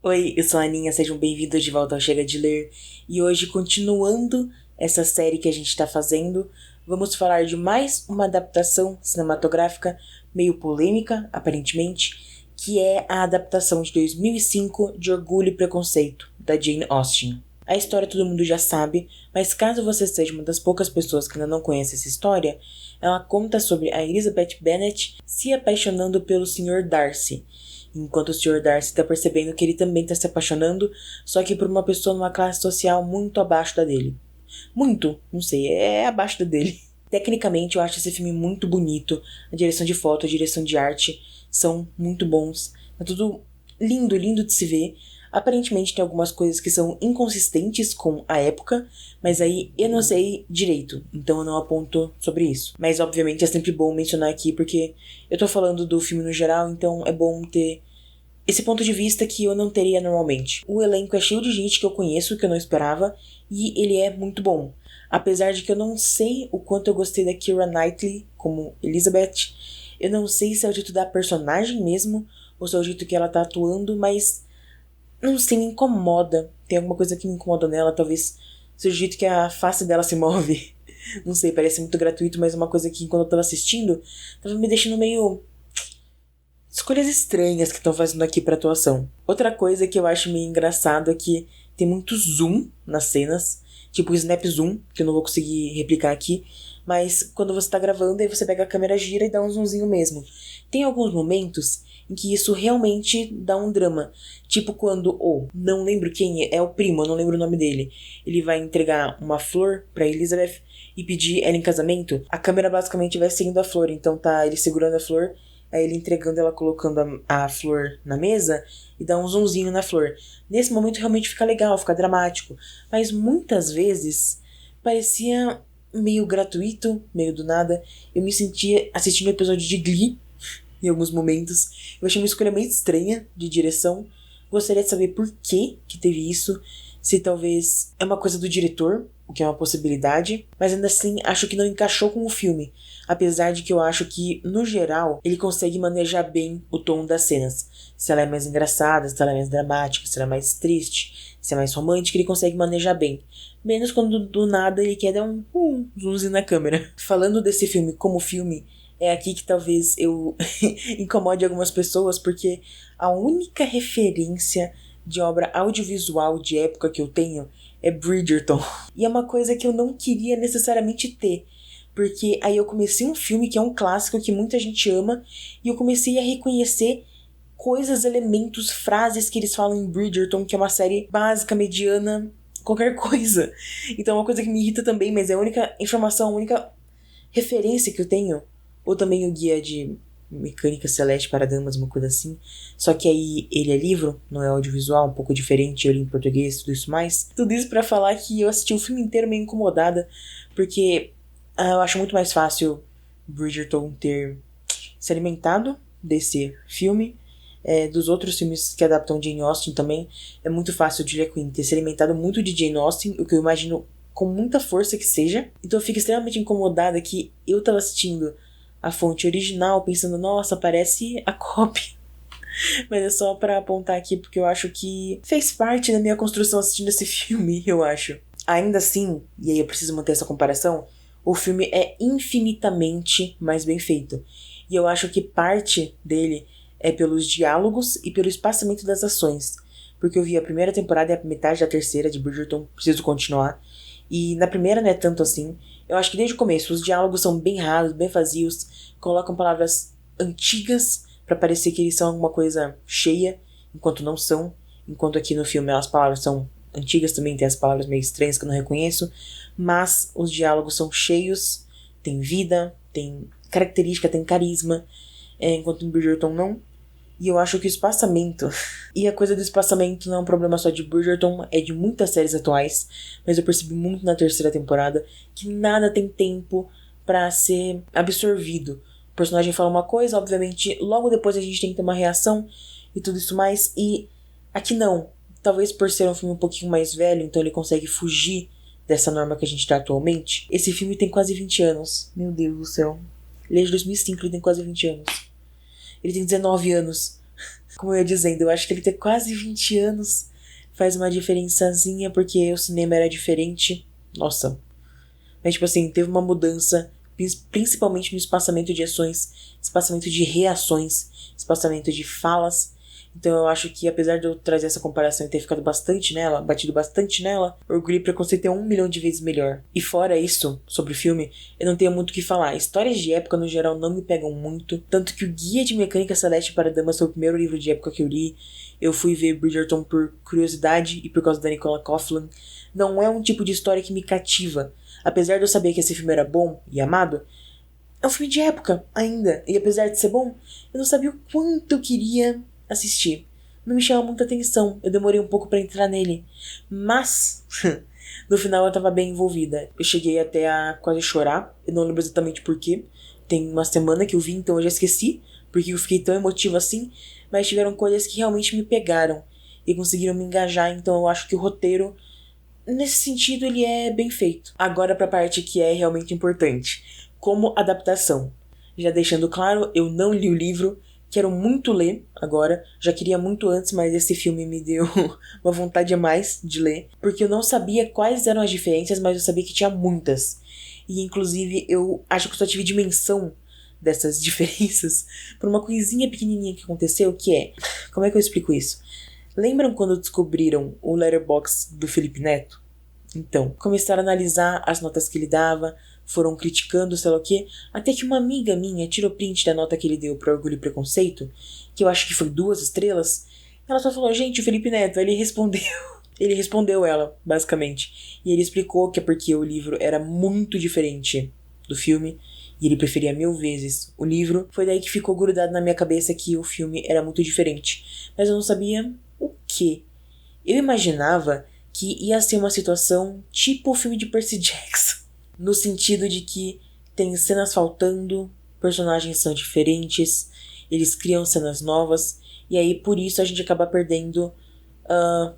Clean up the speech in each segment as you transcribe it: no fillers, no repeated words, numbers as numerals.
Oi, eu sou a Aninha, sejam bem-vindos de volta ao Chega de Ler. E hoje, continuando essa série que a gente está fazendo, vamos falar de mais uma adaptação cinematográfica meio polêmica, aparentemente, que é a adaptação de 2005 de Orgulho e Preconceito, da Jane Austen. A história todo mundo já sabe, mas caso você seja uma das poucas pessoas que ainda não conhece essa história, ela conta sobre a Elizabeth Bennet se apaixonando pelo Sr. Darcy, enquanto o Sr. Darcy está percebendo que ele também está se apaixonando, só que por uma pessoa numa classe social muito abaixo da dele. Muito, não sei, é abaixo da dele. Tecnicamente, eu acho esse filme muito bonito. A direção de foto, a direção de arte são muito bons. É tudo lindo, lindo de se ver. Aparentemente tem algumas coisas que são inconsistentes com a época, mas aí eu não sei direito, então eu não aponto sobre isso. Mas obviamente é sempre bom mencionar aqui, porque eu tô falando do filme no geral, então é bom ter esse ponto de vista que eu não teria normalmente. O elenco é cheio de gente que eu conheço, que eu não esperava, e ele é muito bom. Apesar de que eu não sei o quanto eu gostei da Keira Knightley como Elizabeth, eu não sei se é o jeito da personagem mesmo, ou se é o jeito que ela tá atuando, mas não sei, me incomoda. Tem alguma coisa que me incomoda nela, talvez seja o jeito que a face dela se move. Não sei, parece muito gratuito, mas é uma coisa que quando eu tava assistindo, tava me deixando meio escolhas estranhas que estão fazendo aqui pra atuação. Outra coisa que eu acho meio engraçado é que tem muito zoom nas cenas, tipo o snap zoom, que eu não vou conseguir replicar aqui, mas quando você tá gravando, aí você pega a câmera, gira e dá um zoomzinho mesmo. Tem alguns momentos em que isso realmente dá um drama. Tipo quando, não lembro quem é o primo, eu não lembro o nome dele. Ele vai entregar uma flor pra Elizabeth e pedir ela em casamento. A câmera basicamente vai seguindo a flor, então tá ele segurando a flor, aí ele entregando ela, colocando a flor na mesa e dá um zoomzinho na flor. Nesse momento realmente fica legal, fica dramático. Mas muitas vezes parecia meio gratuito, meio do nada. Eu me sentia assistindo um episódio de Glee em alguns momentos. Eu achei uma escolha meio estranha de direção. Gostaria de saber por que teve isso. Se talvez é uma coisa do diretor, o que é uma possibilidade. Mas ainda assim, acho que não encaixou com o filme. Apesar de que eu acho que, no geral, ele consegue manejar bem o tom das cenas. Se ela é mais engraçada, se ela é mais dramática, se ela é mais triste, se é mais romântica, ele consegue manejar bem. Menos quando do nada ele quer dar um zoomzinho na câmera. Falando desse filme como filme, é aqui que talvez eu incomode algumas pessoas, porque a única referência de obra audiovisual de época que eu tenho é Bridgerton. E é uma coisa que eu não queria necessariamente ter, porque aí eu comecei um filme que é um clássico que muita gente ama, e eu comecei a reconhecer coisas, elementos, frases que eles falam em Bridgerton, que é uma série básica, mediana, qualquer coisa. Então é uma coisa que me irrita também, mas é a única informação, a única referência que eu tenho. Ou também o guia de Mecânica Celeste para Damas, uma coisa assim. Só que aí ele é livro, não é audiovisual, um pouco diferente, eu li em português, tudo isso mais. Tudo isso pra falar que eu assisti o filme inteiro meio incomodada, porque eu acho muito mais fácil Bridgerton ter se alimentado desse filme. Dos outros filmes que adaptam Jane Austen também, é muito fácil Julia Quinn ter se alimentado muito de Jane Austen, o que eu imagino com muita força que seja. Então eu fico extremamente incomodada que eu tava assistindo a fonte original pensando, nossa, parece a cópia. Mas é só pra apontar aqui porque eu acho que fez parte da minha construção assistindo esse filme, eu acho. Ainda assim, e aí eu preciso manter essa comparação, o filme é infinitamente mais bem feito. E eu acho que parte dele é pelos diálogos e pelo espaçamento das ações. Porque eu vi a primeira temporada e a metade da terceira de Bridgerton, preciso continuar. E na primeira não é tanto assim. Eu acho que desde o começo os diálogos são bem raros, bem vazios, colocam palavras antigas pra parecer que eles são alguma coisa cheia, enquanto não são. Enquanto aqui no filme as palavras são antigas também, tem as palavras meio estranhas que eu não reconheço, mas os diálogos são cheios, tem vida, tem característica, tem carisma, enquanto em Bridgerton não. E eu acho que o espaçamento, e a coisa do espaçamento não é um problema só de Bridgerton, é de muitas séries atuais, mas eu percebi muito na terceira temporada que nada tem tempo pra ser absorvido. O personagem fala uma coisa, obviamente, logo depois a gente tem que ter uma reação e tudo isso mais, e aqui não. Talvez por ser um filme um pouquinho mais velho, então ele consegue fugir dessa norma que a gente tá atualmente. Esse filme tem quase 20 anos. Meu Deus do céu. Ele é de 2005, ele tem quase 20 anos. Ele tem 19 anos. Como eu ia dizendo, eu acho que ele ter quase 20 anos faz uma diferençazinha, porque o cinema era diferente. Nossa. Mas, tipo assim, teve uma mudança, principalmente no espaçamento de ações, espaçamento de reações, espaçamento de falas. Então eu acho que, apesar de eu trazer essa comparação e ter ficado bastante nela, batido bastante nela, Orgulho e Preconceito é 1 milhão de vezes melhor. E fora isso, sobre o filme, eu não tenho muito o que falar. Histórias de época, no geral, não me pegam muito. Tanto que o Guia de Mecânica Celeste para Damas foi o primeiro livro de época que eu li. Eu fui ver Bridgerton por curiosidade e por causa da Nicola Coughlan. Não é um tipo de história que me cativa. Apesar de eu saber que esse filme era bom e amado, é um filme de época ainda. E apesar de ser bom, eu não sabia o quanto eu queria assistir. Não me chama muita atenção. Eu demorei um pouco pra entrar nele. Mas, no final eu tava bem envolvida. Eu cheguei até a quase chorar. Eu não lembro exatamente porquê. Tem uma semana que eu vi, então eu já esqueci. Porque eu fiquei tão emotiva assim. Mas tiveram coisas que realmente me pegaram. E conseguiram me engajar. Então eu acho que o roteiro, nesse sentido, ele é bem feito. Agora pra parte que é realmente importante. Como adaptação. Já deixando claro, eu não li o livro. Quero muito ler agora. Já queria muito antes, mas esse filme me deu uma vontade a mais de ler. Porque eu não sabia quais eram as diferenças, mas eu sabia que tinha muitas. E inclusive eu acho que eu só tive dimensão dessas diferenças por uma coisinha pequenininha que aconteceu, que é... Como é que eu explico isso? Lembram quando descobriram o Letterboxd do Felipe Neto? Então, começaram a analisar as notas que ele dava, foram criticando, sei lá o quê, até que uma amiga minha tirou print da nota que ele deu pra Orgulho e Preconceito, que eu acho que foi 2 estrelas. Ela só falou, gente, o Felipe Neto, ele respondeu. Ele respondeu ela, basicamente. E ele explicou que é porque o livro era muito diferente do filme, e ele preferia 1000 vezes o livro. Foi daí que ficou grudado na minha cabeça que o filme era muito diferente. Mas eu não sabia o quê. Eu imaginava que ia ser uma situação tipo o filme de Percy Jackson. No sentido de que tem cenas faltando, personagens são diferentes, eles criam cenas novas, e aí por isso a gente acaba perdendo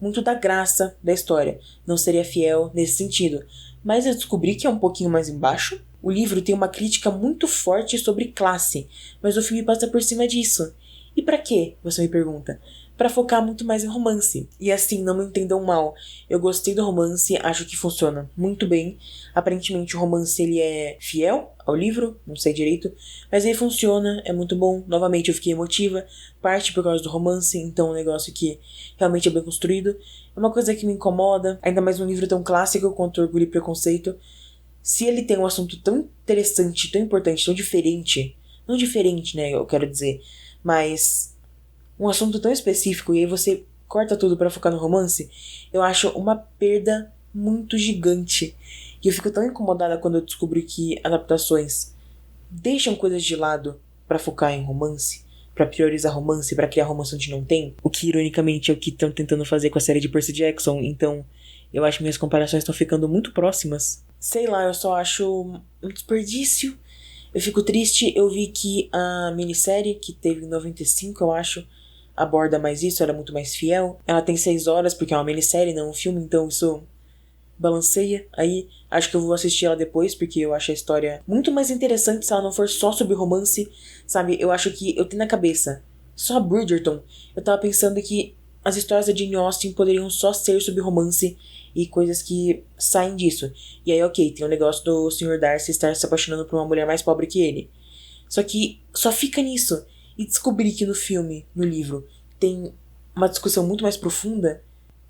muito da graça da história. Não seria fiel nesse sentido. Mas eu descobri que é um pouquinho mais embaixo. O livro tem uma crítica muito forte sobre classe, mas o filme passa por cima disso. E pra quê? Você me pergunta. Pra focar muito mais em romance. E assim, não me entendam mal. Eu gostei do romance, acho que funciona muito bem. Aparentemente o romance ele é fiel ao livro, não sei direito. Mas ele funciona, é muito bom. Novamente eu fiquei emotiva. Parte por causa do romance, então é um negócio que realmente é bem construído. É uma coisa que me incomoda, ainda mais um livro tão clássico quanto Orgulho e Preconceito. Se ele tem um assunto tão interessante, tão importante, tão diferente. Não diferente, né, eu quero dizer. Mas um assunto tão específico e aí você corta tudo pra focar no romance, eu acho uma perda muito gigante. E eu fico tão incomodada quando eu descubro que adaptações deixam coisas de lado pra focar em romance, pra priorizar romance, pra criar romance onde não tem. O que ironicamente é o que estão tentando fazer com a série de Percy Jackson, então eu acho que minhas comparações estão ficando muito próximas. Sei lá, eu só acho um desperdício. Eu fico triste, eu vi que a minissérie, que teve em 95, eu acho, aborda mais isso, ela é muito mais fiel. Ela tem 6 horas, porque é uma minissérie, não um filme, então isso balanceia. Aí, acho que eu vou assistir ela depois, porque eu acho a história muito mais interessante se ela não for só sobre romance, sabe? Eu acho que eu tenho na cabeça só Bridgerton. Eu tava pensando que as histórias da Jane Austen poderiam só ser sobre romance e coisas que saem disso. E aí, ok, tem o negócio do Sr. Darcy estar se apaixonando por uma mulher mais pobre que ele. Só que só fica nisso. E descobrir que no filme, no livro, tem uma discussão muito mais profunda,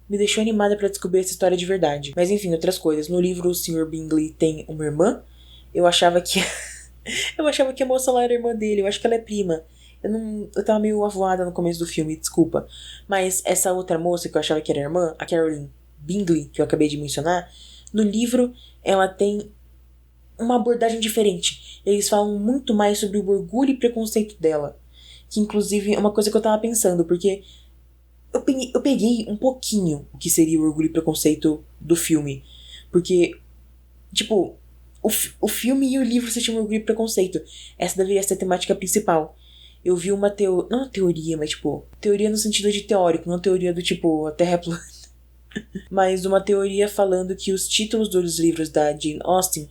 me deixou animada pra descobrir essa história de verdade. Mas enfim, outras coisas. No livro, o Sr. Bingley tem uma irmã. Eu achava que... eu achava que a moça lá era irmã dele. Eu acho que ela é prima. Eu tava meio avoada no começo do filme, desculpa. Mas essa outra moça que eu achava que era irmã, a Caroline Bingley, que eu acabei de mencionar, no livro ela tem uma abordagem diferente. Eles falam muito mais sobre o orgulho e preconceito dela. Que inclusive é uma coisa que eu tava pensando, porque eu peguei um pouquinho o que seria o orgulho e preconceito do filme. Porque, tipo, o filme e o livro se chamam Orgulho e Preconceito. Essa deveria ser a temática principal. Eu vi uma teoria, não uma teoria, mas tipo, teoria no sentido de teórico, não teoria do tipo, a Terra é plana. Mas uma teoria falando que os títulos dos livros da Jane Austen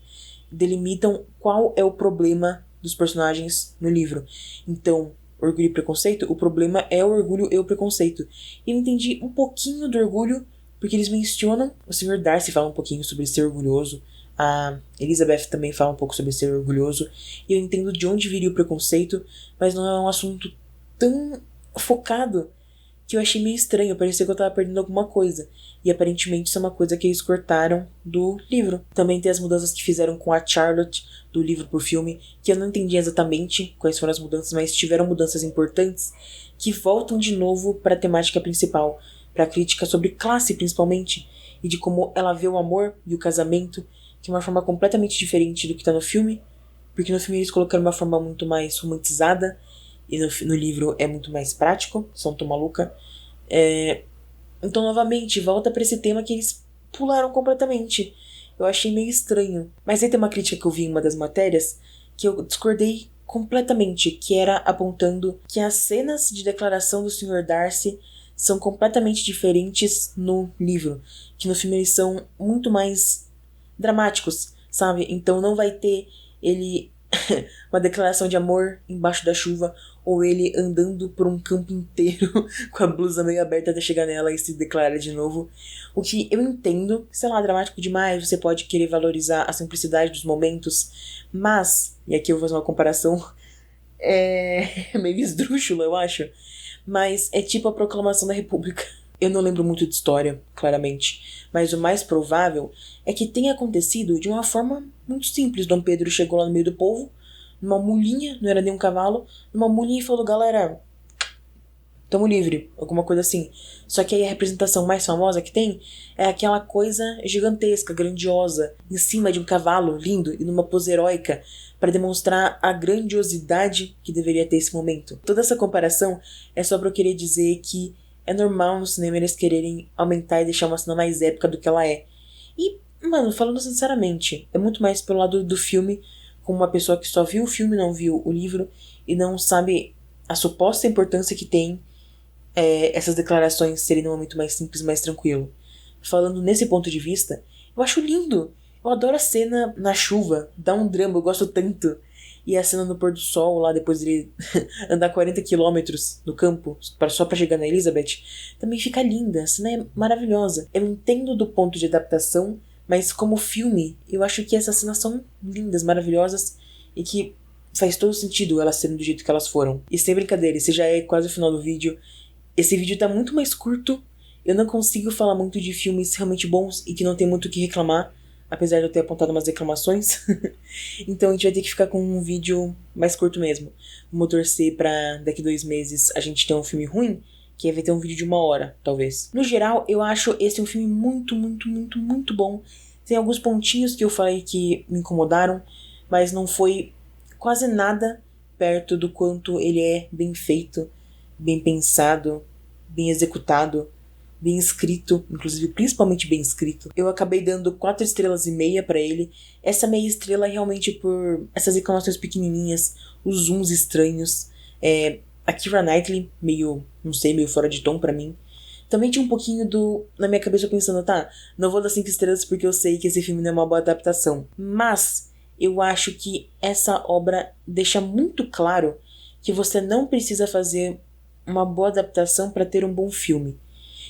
delimitam qual é o problema dos personagens no livro. Então, Orgulho e Preconceito, o problema é o orgulho e o preconceito. E eu entendi um pouquinho do orgulho, porque eles mencionam, o Sr. Darcy fala um pouquinho sobre ser orgulhoso, a Elizabeth também fala um pouco sobre ser orgulhoso, e eu entendo de onde viria o preconceito, mas não é um assunto tão focado que eu achei meio estranho, parecia que eu tava perdendo alguma coisa. E aparentemente isso é uma coisa que eles cortaram do livro. Também tem as mudanças que fizeram com a Charlotte, do livro pro filme, que eu não entendi exatamente quais foram as mudanças, mas tiveram mudanças importantes que voltam de novo para a temática principal, para a crítica sobre classe principalmente, e de como ela vê o amor e o casamento de uma forma completamente diferente do que tá no filme, porque no filme eles colocaram uma forma muito mais romantizada, e no livro é muito mais prático, são tão maluca. Então, novamente, volta pra esse tema que eles pularam completamente. Eu achei meio estranho. Mas aí tem uma crítica que eu vi em uma das matérias que eu discordei completamente, que era apontando que as cenas de declaração do Sr. Darcy são completamente diferentes no livro. Que no filme eles são muito mais dramáticos, sabe? Então não vai ter ele uma declaração de amor embaixo da chuva, ou ele andando por um campo inteiro com a blusa meio aberta até chegar nela e se declarar de novo. O que eu entendo, sei lá, dramático demais, você pode querer valorizar a simplicidade dos momentos, mas, e aqui eu vou fazer uma comparação, é meio esdrúxula, eu acho, mas é tipo a proclamação da República. Eu não lembro muito de história, claramente, mas o mais provável é que tenha acontecido de uma forma muito simples. Dom Pedro chegou lá no meio do povo, numa mulinha, não era nem um cavalo, numa mulinha e falou: galera, tamo livre, alguma coisa assim. Só que aí a representação mais famosa que tem é aquela coisa gigantesca, grandiosa, em cima de um cavalo lindo e numa pose heróica, para demonstrar a grandiosidade que deveria ter esse momento. Toda essa comparação é só pra eu querer dizer que é normal no cinema eles quererem aumentar e deixar uma cena mais épica do que ela é. E, mano, falando sinceramente, é muito mais pelo lado do filme, como uma pessoa que só viu o filme, não viu o livro, e não sabe a suposta importância que tem essas declarações serem num momento mais simples, mais tranquilo. Falando nesse ponto de vista, eu acho lindo. Eu adoro a cena na chuva, dá um drama, eu gosto tanto. E a cena no pôr do sol, lá depois dele andar 40 quilômetros no campo, só pra chegar na Elizabeth, também fica linda, a cena é maravilhosa. Eu entendo do ponto de adaptação, mas como filme, eu acho que essas cenas são lindas, maravilhosas, e que faz todo sentido elas serem do jeito que elas foram. E sem brincadeira, esse já é quase o final do vídeo. Esse vídeo tá muito mais curto, eu não consigo falar muito de filmes realmente bons e que não tem muito o que reclamar, apesar de eu ter apontado umas reclamações. Então a gente vai ter que ficar com um vídeo mais curto mesmo. Vamos torcer pra daqui 2 meses a gente ter um filme ruim, que aí vai ter um vídeo de 1 hora, talvez. No geral, eu acho esse um filme muito, muito, muito, muito bom. Tem alguns pontinhos que eu falei que me incomodaram, mas não foi quase nada perto do quanto ele é bem feito, bem pensado, bem executado, bem escrito, inclusive principalmente bem escrito. Eu acabei dando 4,5 estrelas pra ele. Essa meia estrela é realmente por essas reclamações pequenininhas, os zooms estranhos, a Keira Knightley meio, não sei, meio fora de tom pra mim. Também tinha um pouquinho na minha cabeça pensando, tá, não vou dar 5 estrelas porque eu sei que esse filme não é uma boa adaptação. Mas eu acho que essa obra deixa muito claro que você não precisa fazer uma boa adaptação para ter um bom filme.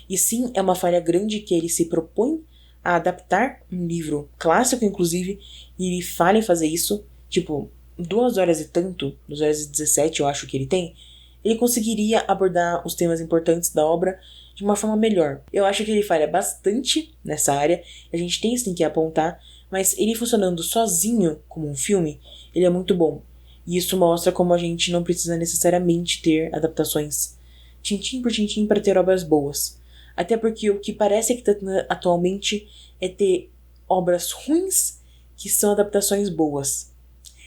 E sim, é uma falha grande que ele se propõe a adaptar um livro clássico, inclusive, e ele falha em fazer isso. Tipo, 2 horas e tanto, 2 horas e 17 eu acho que ele tem, ele conseguiria abordar os temas importantes da obra de uma forma melhor. Eu acho que ele falha bastante nessa área, a gente tem sim que apontar, mas ele funcionando sozinho como um filme, ele é muito bom. E isso mostra como a gente não precisa necessariamente ter adaptações tintim por tintim para ter obras boas. Até porque o que parece que tá atualmente é ter obras ruins que são adaptações boas.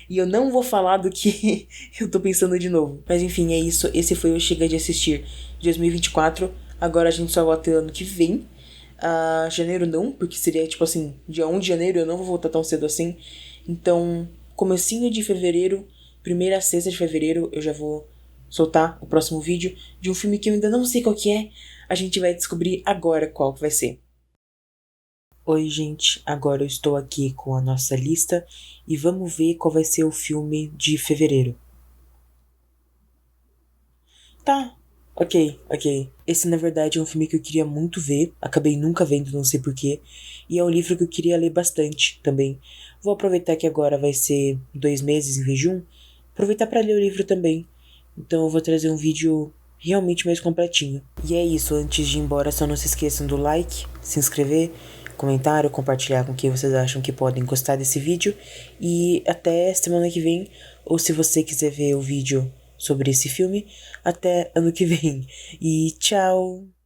E eu não vou falar do que eu tô pensando de novo. Mas enfim, é isso. Esse foi o Chega de Assistir de 2024. Agora a gente só volta ano que vem. Janeiro não, porque seria tipo assim, dia 1 de janeiro eu não vou voltar tão cedo assim. Então, comecinho de fevereiro, 1ª a 6ª de fevereiro, eu já vou soltar o próximo vídeo de um filme que eu ainda não sei qual que é. A gente vai descobrir agora qual que vai ser. Oi, gente. Agora eu estou aqui com a nossa lista e vamos ver qual vai ser o filme de fevereiro. Tá. Ok, ok. Esse, na verdade, é um filme que eu queria muito ver. Acabei nunca vendo, não sei porquê. E é um livro que eu queria ler bastante também. Vou aproveitar que agora vai ser 2 meses em vez de um. Aproveitar para ler o livro também. Então eu vou trazer um vídeo realmente mais completinho. E é isso, antes de ir embora, só não se esqueçam do like, se inscrever, comentário, compartilhar com quem vocês acham que podem gostar desse vídeo. E até semana que vem, ou se você quiser ver o vídeo sobre esse filme, até ano que vem. E tchau!